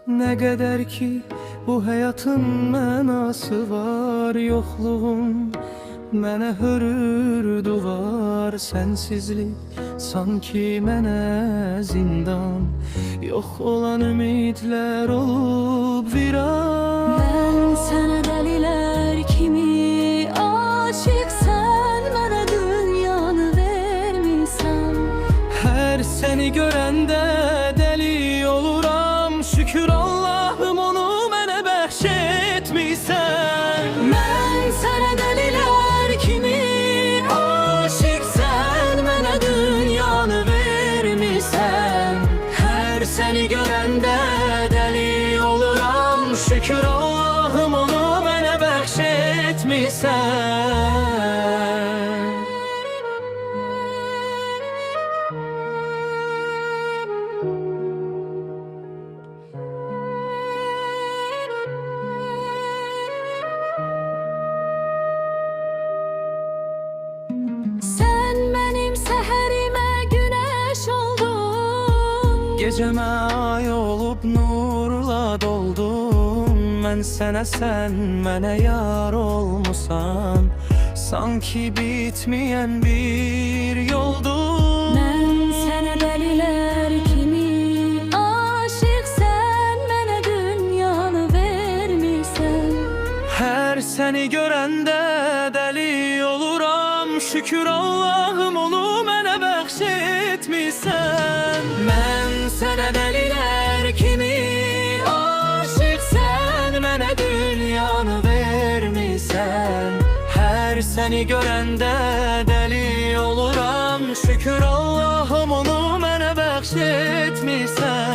Ne kadar ki bu hayatın mənası var, yoxluğun mənə hürür duvar. Sensizlik sanki mənə zindan, yox olan ümidlər olub viran. Mən sənə dəlilər kimi aşiq, sən mənə dünyanı vermisən. Hər səni görəndə dəli oluram, şükür Allahım onu mənə bəxş etmisən. Mən sənə dəlilər kimi aşiq, sən mənə dünyanı vermisən. Hər səni görəndə dəli oluram, şükür Allahım onu mənə bəxş etmisən. Sən mənim səhərimə günəş oldun, Gecəmə ay olub nurla doldum. Mən sənə, sən mənə yar olmusan, sanki bitməyən bir yoldun. mən sənə dəlilər kimi aşiq, sən mənə dünyanı vermisən. Hər səni görəndə dəli oluram, şükür Allahım onu mənə bəxş etmisən. Mən sənə dəlilər kimi aşiq, sən mənə dünyanı vermisən. Hər səni görəndə dəli oluram, şükür Allahım onu mənə bəxş etmisən.